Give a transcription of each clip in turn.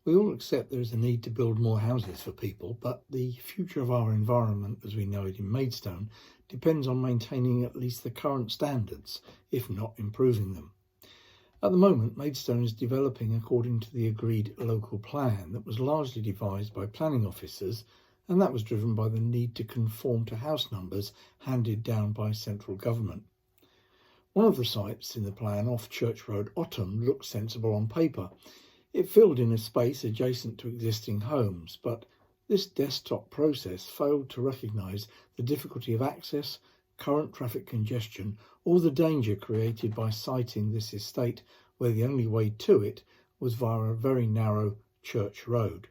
We all accept there is a need to build more houses for people, but the future of our environment as we know it in Maidstone depends on maintaining at least the current standards, if not improving them. At the moment, Maidstone is developing according to the agreed local plan that was largely devised by planning officers, and that was driven by the need to conform to house numbers handed down by central government. One of the sites in the plan off Church Road, Otham, looked sensible on paper. It filled in a space adjacent to existing homes, but this desktop process failed to recognise the difficulty of access, current traffic congestion, or the danger created by siting this estate where the only way to it was via a very narrow Church Road.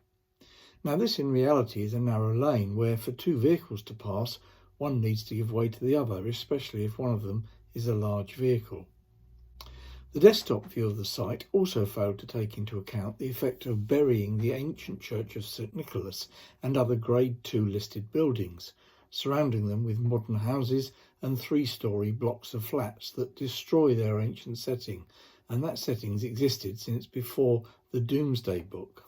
Now this in reality is a narrow lane where for two vehicles to pass, one needs to give way to the other, especially if one of them is a large vehicle. The desktop view of the site also failed to take into account the effect of burying the ancient church of St Nicholas and other Grade 2 listed buildings, surrounding them with modern houses and three-storey blocks of flats that destroy their ancient setting, and that setting's existed since before the Doomsday Book.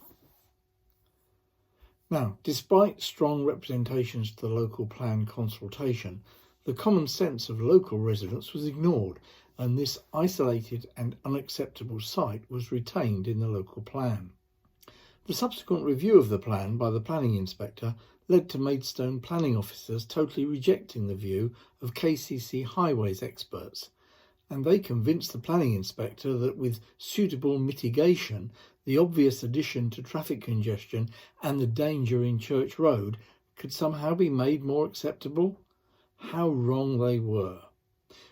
Now, despite strong representations to the local plan consultation, the common sense of local residents was ignored, and this isolated and unacceptable site was retained in the local plan. The subsequent review of the plan by the planning inspector led to Maidstone planning officers totally rejecting the view of KCC Highways experts, and they convinced the planning inspector that with suitable mitigation, the obvious addition to traffic congestion and the danger in Church Road could somehow be made more acceptable. How wrong they were.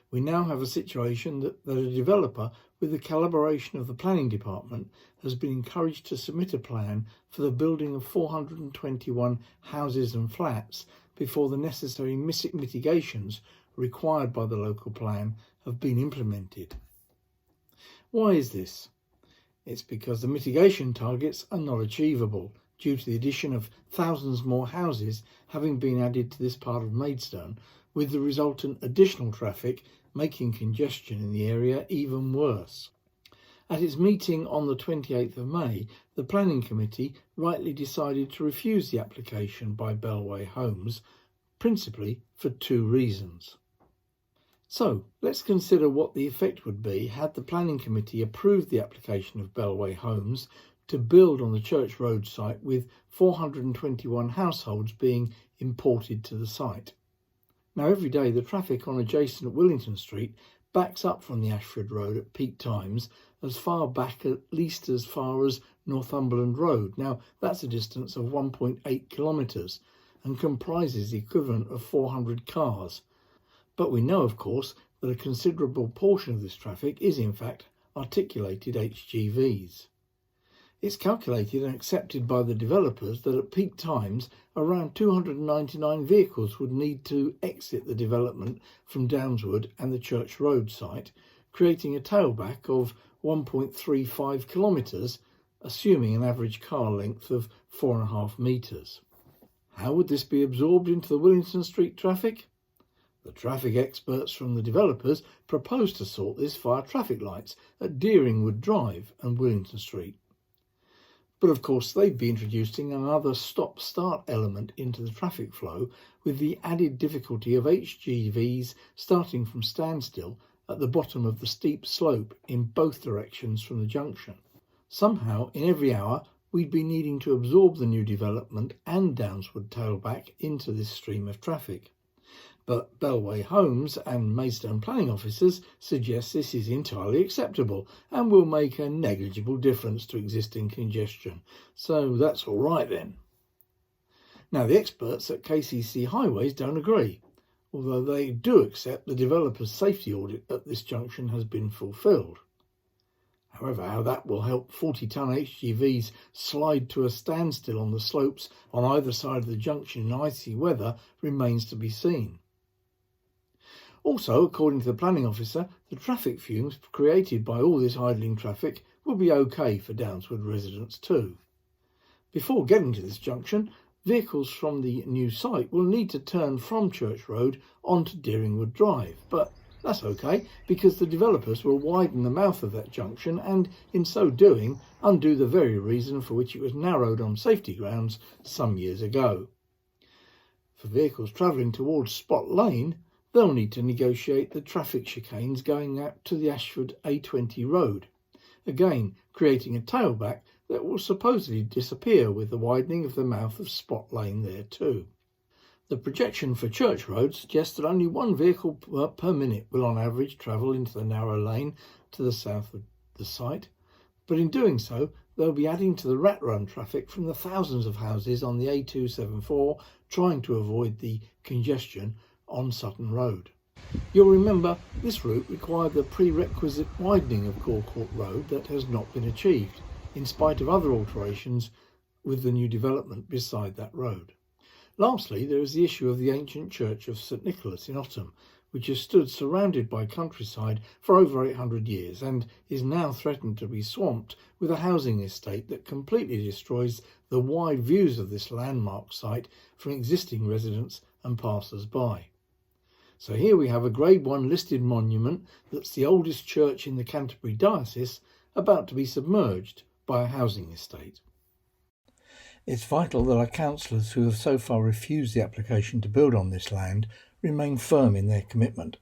We now have a situation that a developer, with the collaboration of the planning department, has been encouraged to submit a plan for the building of 421 houses and flats before the necessary mitigations required by the local plan have been implemented. Why is this? It's because the mitigation targets are not achievable due to the addition of thousands more houses having been added to this part of Maidstone, with the resultant additional traffic making congestion in the area even worse. At its meeting on the 28th of May, the Planning Committee rightly decided to refuse the application by Bellway Homes, principally for two reasons. So, let's consider what the effect would be had the Planning Committee approved the application of Bellway Homes to build on the Church Road site, with 421 households being imported to the site. Now, every day the traffic on adjacent Willington Street backs up from the Ashford Road at peak times as far back at least as far as Northumberland Road. Now, that's a distance of 1.8 kilometres and comprises the equivalent of 400 cars. But we know, of course, that a considerable portion of this traffic is in fact articulated HGVs. It's calculated and accepted by the developers that at peak times around 299 vehicles would need to exit the development from Downswood and the Church Road site, creating a tailback of 1.35 kilometres, assuming an average car length of 4.5 metres. How would this be absorbed into the Willington Street traffic? The traffic experts from the developers proposed to sort this via traffic lights at Deeringwood Drive and Willington Street. But of course they'd be introducing another stop-start element into the traffic flow, with the added difficulty of HGVs starting from standstill at the bottom of the steep slope in both directions from the junction. Somehow, in every hour, we'd be needing to absorb the new development and Downswood tailback into this stream of traffic. But Bellway Homes and Maidstone planning officers suggest this is entirely acceptable and will make a negligible difference to existing congestion. So that's all right then. Now, the experts at KCC Highways don't agree, although they do accept the developer's safety audit at this junction has been fulfilled. However, how that will help 40-tonne HGVs slide to a standstill on the slopes on either side of the junction in icy weather remains to be seen. Also, according to the planning officer, the traffic fumes created by all this idling traffic will be okay for Downswood residents too. Before getting to this junction, vehicles from the new site will need to turn from Church Road onto Deeringwood Drive, but That's okay, because the developers will widen the mouth of that junction and, in so doing, undo the very reason for which it was narrowed on safety grounds some years ago. For vehicles travelling towards Spot Lane, they'll need to negotiate the traffic chicanes going out to the Ashford A20 road, again creating a tailback that will supposedly disappear with the widening of the mouth of Spot Lane there too. The projection for Church Road suggests that only one vehicle per minute will on average travel into the narrow lane to the south of the site, but in doing so they'll be adding to the rat run traffic from the thousands of houses on the A274 trying to avoid the congestion on Sutton Road. You'll remember this route required the prerequisite widening of Gore Court Road that has not been achieved, in spite of other alterations with the new development beside that road. Lastly, there is the issue of the ancient church of St Nicholas in Otham, which has stood surrounded by countryside for over 800 years and is now threatened to be swamped with a housing estate that completely destroys the wide views of this landmark site from existing residents and passers-by. So here we have a Grade 1 listed monument that's the oldest church in the Canterbury diocese about to be submerged by a housing estate. It's vital that our councillors who have so far refused the application to build on this land remain firm in their commitment.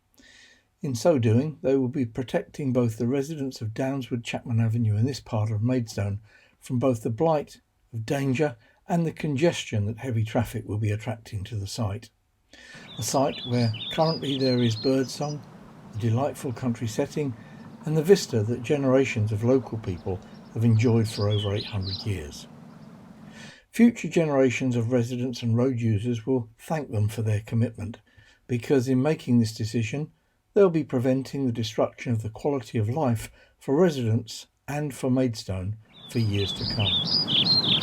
In so doing, they will be protecting both the residents of Downswood Chapman Avenue and this part of Maidstone from both the blight of danger and the congestion that heavy traffic will be attracting to the site. A site where currently there is birdsong, a delightful country setting, and the vista that generations of local people have enjoyed for over 800 years. Future generations of residents and road users will thank them for their commitment, because in making this decision, they'll be preventing the destruction of the quality of life for residents and for Maidstone for years to come.